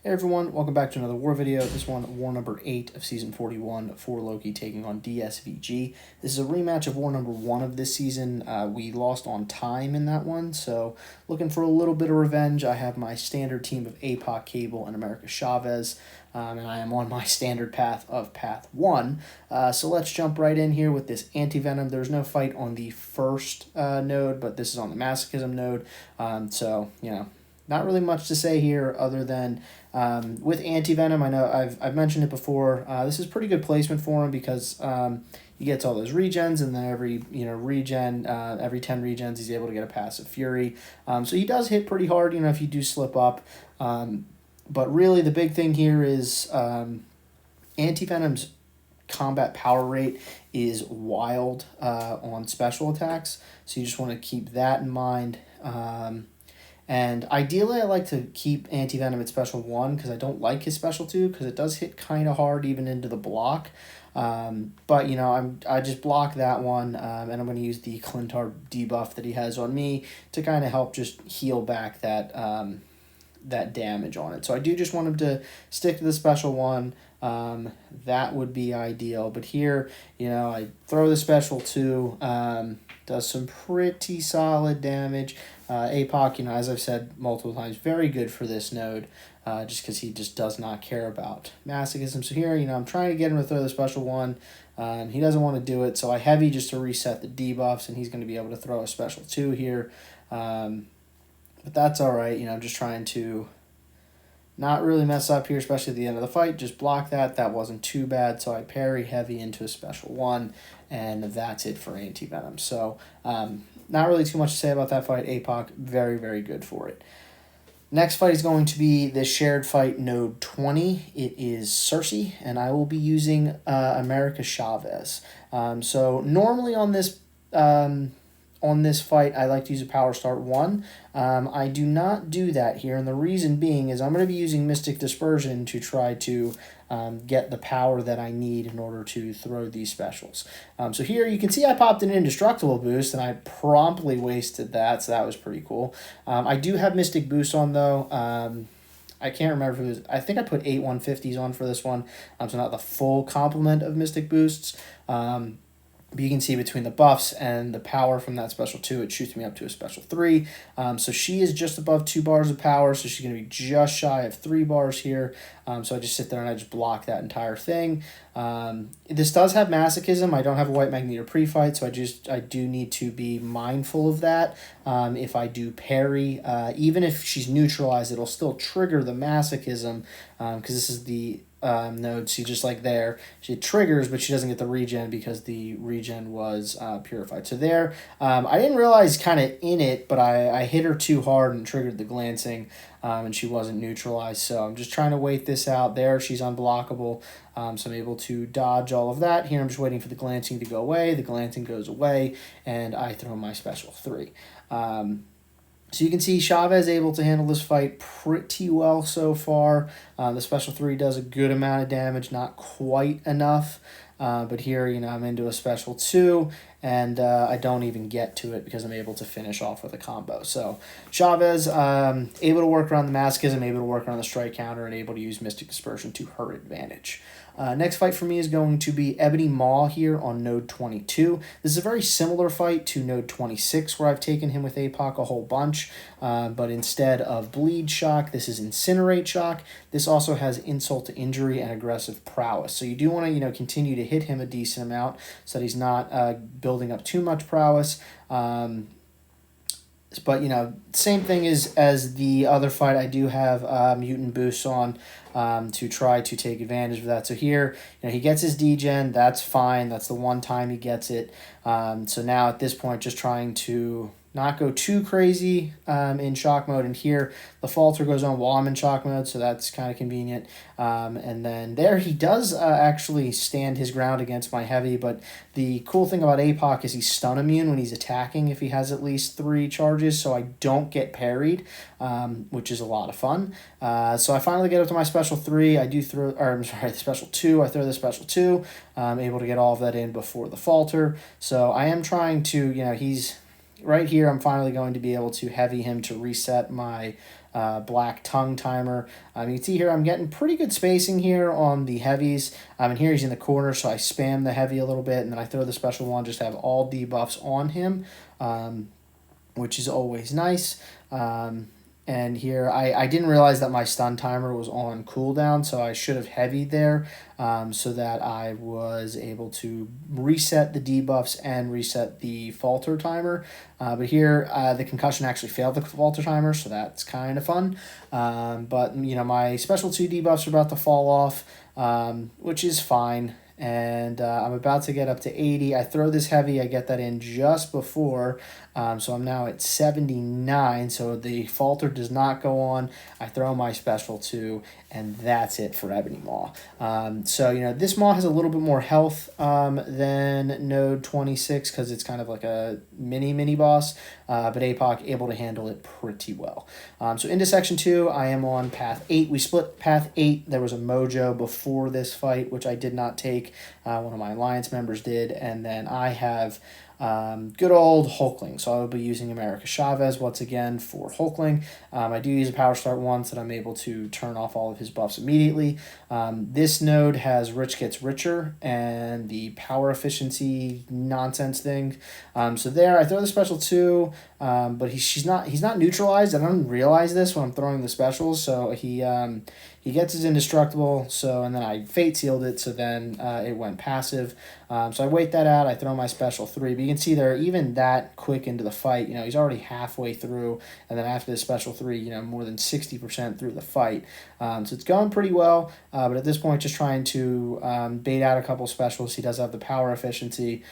Hey everyone, welcome back to another war video. This one, war number 8 of season 41 for Loki taking on DSVG. This is a rematch of war number 1 of this season. We lost on time in that one, so looking for a little bit of revenge. I have my standard team of Apoc, Cable, and America Chavez, and I am on my standard path of path 1. So let's jump right in here with this Antivenom. There's no fight on the first node, but this is on the Masochism node, so, not really much to say here other than with Antivenom, I know I've mentioned it before. This is pretty good placement for him because he gets all those regens, and then every regen, every 10 regens, he's able to get a passive Fury. So he does hit pretty hard, if you do slip up. But really, the big thing here is Antivenom's combat power rate is wild on special attacks, so you just want to keep that in mind. And ideally, I like to keep Antivenom at Special 1 because I don't like his Special 2 because it does hit kind of hard even into the block. But, I just block that one, and I'm going to use the Clintar debuff that he has on me to kind of help just heal back that that damage on it. So I do just want him to stick to the Special 1. That would be ideal. But here, I throw the Special 2, does some pretty solid damage. Apoc, as I've said multiple times, very good for this node, just because he just does not care about Masochism. So here, I'm trying to get him to throw the Special 1. He doesn't want to do it, so I heavy just to reset the debuffs, and he's going to be able to throw a Special 2 here. But that's all right. I'm just trying to not really mess up here, especially at the end of the fight. Just block that. That wasn't too bad. So I parry heavy into a Special 1, and that's it for Antivenom. So not really too much to say about that fight. Apoc, very, very good for it. Next fight is going to be the shared fight node 20. It is Sersi, and I will be using America Chavez. So normally on this fight, I like to use a power start 1. I do not do that here, and the reason being is I'm going to be using Mystic Dispersion to try to get the power that I need in order to throw these specials. So here you can see I popped an Indestructible boost, and I promptly wasted that, so that was pretty cool. I do have Mystic Boost on, though. I can't remember if it was, I think I put 8 150s on for this one, so not the full complement of Mystic Boosts. But you can see between the buffs and the power from that Special 2, it shoots me up to a Special 3. So she is just above 2 bars of power, so she's going to be just shy of 3 bars here. So I just sit there and I just block that entire thing. This does have Masochism. I don't have a White Magneto pre-fight, so I do need to be mindful of that. If I do parry, even if she's neutralized, it'll still trigger the Masochism, because this is the node. See, just like there, she triggers, but she doesn't get the regen because the regen was purified. So there, I didn't realize kind of in it, but I hit her too hard and triggered the glancing, and she wasn't neutralized. So I'm just trying to wait this out. There, she's unblockable, so I'm able to dodge all of that. Here, I'm just waiting for the glancing to go away. The glancing goes away, and I throw my Special 3. So you can see Chavez able to handle this fight pretty well so far. The Special 3 does a good amount of damage, not quite enough. But here, I'm into a Special 2, and I don't even get to it because I'm able to finish off with a combo. So Chavez, able to work around the Masochism, able to work around the strike counter, and able to use Mystic Dispersion to her advantage. Next fight for me is going to be Ebony Maw here on node 22. This is a very similar fight to node 26, where I've taken him with Apoc a whole bunch, but instead of Bleed Shock, this is Incinerate Shock. This also has Insult to Injury and Aggressive Prowess. So you do want to continue to hit him a decent amount so that he's not building up too much prowess. But, same thing as the other fight. I do have Mutant Boosts on to try to take advantage of that. So here, he gets his degen. That's fine. That's the one time he gets it. So now at this point, just trying to not go too crazy in shock mode. And here, the falter goes on while I'm in shock mode, so that's kind of convenient. And then there, he does actually stand his ground against my heavy, but the cool thing about Apoc is he's stun immune when he's attacking if he has at least 3 charges, so I don't get parried, which is a lot of fun. So I finally get up to my Special 3. I do throw, or I'm sorry, the Special 2. I throw the Special 2. I'm able to get all of that in before the falter. So I am trying to, he's right here. I'm finally going to be able to heavy him to reset my black tongue timer. You can see here I'm getting pretty good spacing here on the heavies. And here he's in the corner, so I spam the heavy a little bit, and then I throw the special one just to have all debuffs on him, which is always nice. And here, I didn't realize that my stun timer was on cooldown, so I should have heavied there so that I was able to reset the debuffs and reset the falter timer. But here, the concussion actually failed the falter timer, so that's kind of fun. But, my special 2 debuffs are about to fall off, which is fine. And I'm about to get up to 80. I throw this heavy. I get that in just before. So I'm now at 79. So the falter does not go on. I throw my special 2, and that's it for Ebony Maw. So, this Maw has a little bit more health than Node 26 because it's kind of like a mini boss. But Apoc able to handle it pretty well. So into section 2, I am on path 8. We split path 8. There was a mojo before this fight, which I did not take. One of my alliance members did. And then I have good old Hulkling. So I will be using Chavez once again for Hulkling. I do use a power start once, and I'm able to turn off all of his buffs immediately. This node has Rich Gets Richer and the power efficiency nonsense thing. So there, I throw the special 2, but he's not neutralized. I don't realize this when I'm throwing the specials. So he gets his indestructible. So and then I fate sealed it. So then it went passive. So I wait that out. I throw my special 3. But you can see there, even that quick into the fight, he's already halfway through. And then after the special 3, more than 60% through the fight. So it's going pretty well. But at this point, just trying to bait out a couple specials. He does have the power efficiency.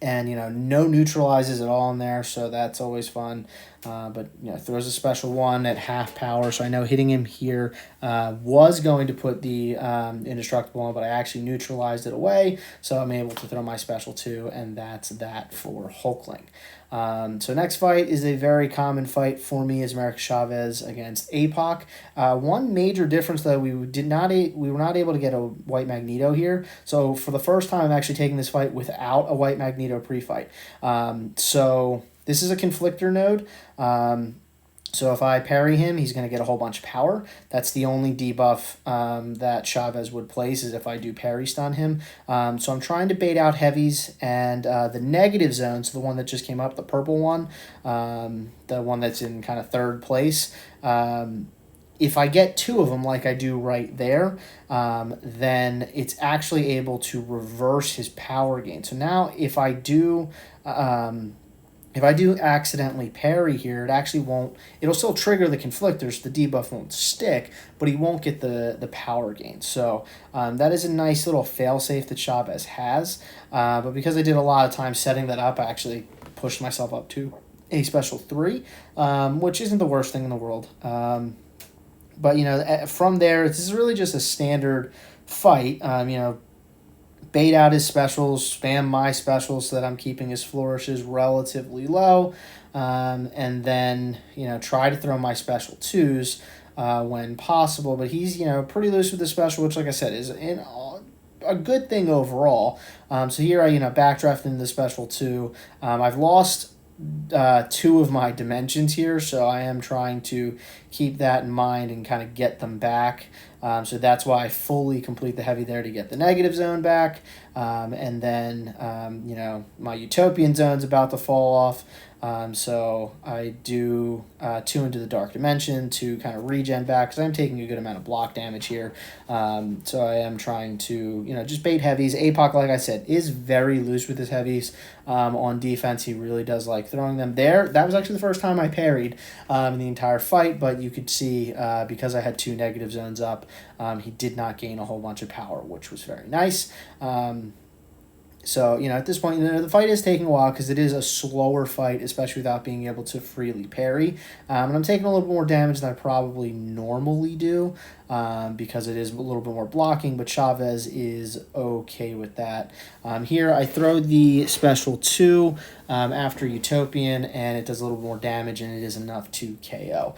And, no neutralizes at all in there, so that's always fun. But, throws a special 1 at half power, so I know hitting him here was going to put the indestructible on, but I actually neutralized it away, so I'm able to throw my special 2, and that's that for Hulkling. So next fight is a very common fight for me is Chavez against Apoc. One major difference though, we were not able to get a white Magneto here. So for the first time, I'm actually taking this fight without a white Magneto pre-fight. So this is a conflictor node. So if I parry him, he's going to get a whole bunch of power. That's the only debuff that Chavez would place is if I do parry stun him. So I'm trying to bait out heavies and the negative zone, so the one that just came up, the purple one, the one that's in kind of third place. If I get 2 of them like I do right there, then it's actually able to reverse his power gain. So now if I do accidentally parry here, it actually won't, it'll still trigger the conflictors, the debuff won't stick, but he won't get the power gain. So that is a nice little failsafe that Chavez has. But because I did a lot of time setting that up, I actually pushed myself up to a special 3, which isn't the worst thing in the world. But, from there, this is really just a standard fight. Bait out his specials, spam my specials so that I'm keeping his flourishes relatively low, and then, try to throw my special 2s when possible. But he's, pretty loose with the special, which, like I said, is a good thing overall. So here I, backdraft into the special 2. I've lost 2 of my dimensions here, so I am trying to keep that in mind and kind of get them back. So that's why I fully complete the heavy there to get the negative zone back. And then, my utopian zone's about to fall off. So I do 2 into the dark dimension to kind of regen back because I'm taking a good amount of block damage here. So I am trying to, just bait heavies. Apoc, like I said, is very loose with his heavies. On defense, he really does like throwing them there. That was actually the first time I parried in the entire fight, but you could see because I had 2 negative zones up, he did not gain a whole bunch of power, which was very nice. So, at this point, the fight is taking a while because it is a slower fight, especially without being able to freely parry. And I'm taking a little bit more damage than I probably normally do because it is a little bit more blocking, but Chavez is okay with that. Here, I throw the special 2 after Utopian, and it does a little more damage, and it is enough to KO.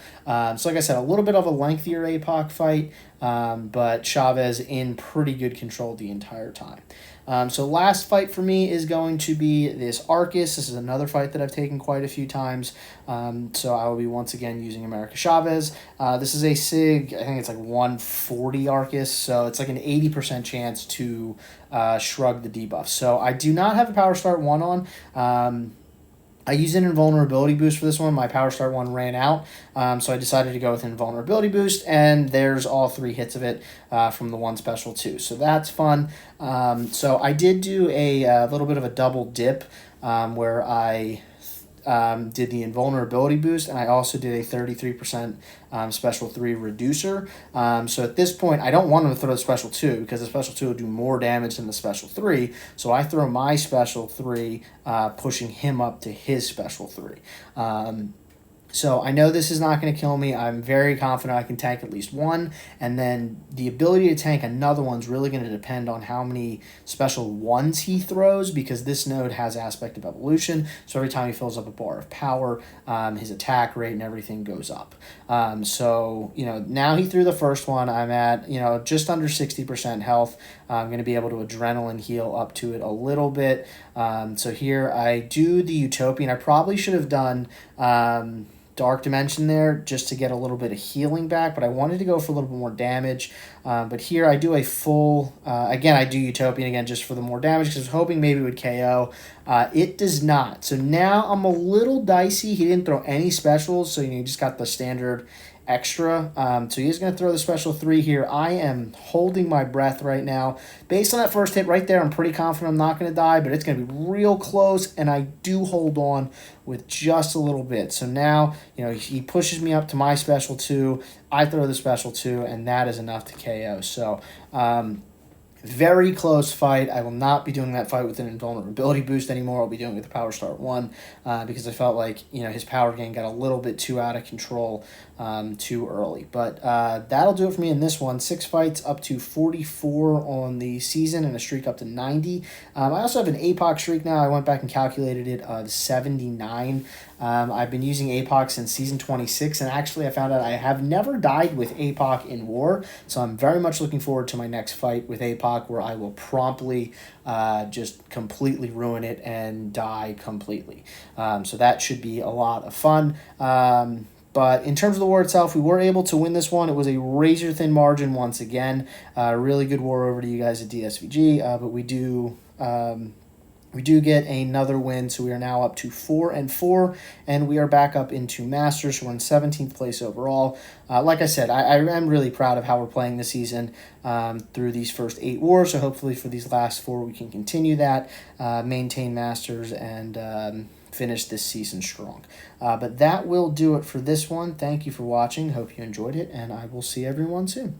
So, like I said, a little bit of a lengthier Apoc fight, but Chavez in pretty good control the entire time. So last fight for me is going to be this Aarkus. This is another fight that I've taken quite a few times. So I will be once again using America Chavez. This is a SIG, I think it's like 140 Aarkus, so it's like an 80% chance to shrug the debuff. So I do not have a Power Start 1 on. I used an invulnerability boost for this one. My Power Start 1 ran out, so I decided to go with an invulnerability boost, and there's all 3 hits of it from the 1 special 2. So that's fun. So I did do a little bit of a double dip where I did the invulnerability boost, and I also did a 33% special 3 reducer. So at this point, I don't want him to throw the special 2 because the special 2 will do more damage than the special 3. So I throw my special 3, pushing him up to his special 3. So I know this is not going to kill me. I'm very confident I can tank at least one, and then the ability to tank another one's really going to depend on how many special 1s he throws, because this node has Aspect of Evolution, so every time he fills up a bar of power, his attack rate and everything goes up. So, now he threw the first one. I'm at, just under 60% health. I'm going to be able to adrenaline heal up to it a little bit. So here I do the Utopian. I probably should have done Dark Dimension there just to get a little bit of healing back, but I wanted to go for a little bit more damage. But here I do a full, again, I do Utopian again just for the more damage because I was hoping maybe it would KO. It does not. So now I'm a little dicey. He didn't throw any specials, so you just got the standard extra. So he's going to throw the special 3 here. I am holding my breath right now. Based on that first hit right there, I'm pretty confident I'm not going to die, but it's going to be real close, and I do hold on with just a little bit. So now, he pushes me up to my special 2. I throw the special 2, and that is enough to KO. So, very close fight. I will not be doing that fight with an invulnerability boost anymore. I'll be doing it with the Power Start 1 because I felt like, his power gain got a little bit too out of control too early. But that'll do it for me in this one. 6 fights up to 44 on the season and a streak up to 90. I also have an Apoc streak now. I went back and calculated it of 79. I've been using Apoc since season 26, and actually I found out I have never died with Apoc in war, so I'm very much looking forward to my next fight with Apoc, where I will promptly just completely ruin it and die completely. So that should be a lot of fun. But in terms of the war itself, we were able to win this one. It was a razor-thin margin once again. Really good war over to you guys at DSVG, but we do get another win, so we are now up to 4-4, and we are back up into Masters. So we're in 17th place overall. Like I said, I am really proud of how we're playing this season through these first 8 wars, so hopefully for these last 4 we can continue that, maintain Masters, and finish this season strong. But that will do it for this one. Thank you for watching. Hope you enjoyed it, and I will see everyone soon.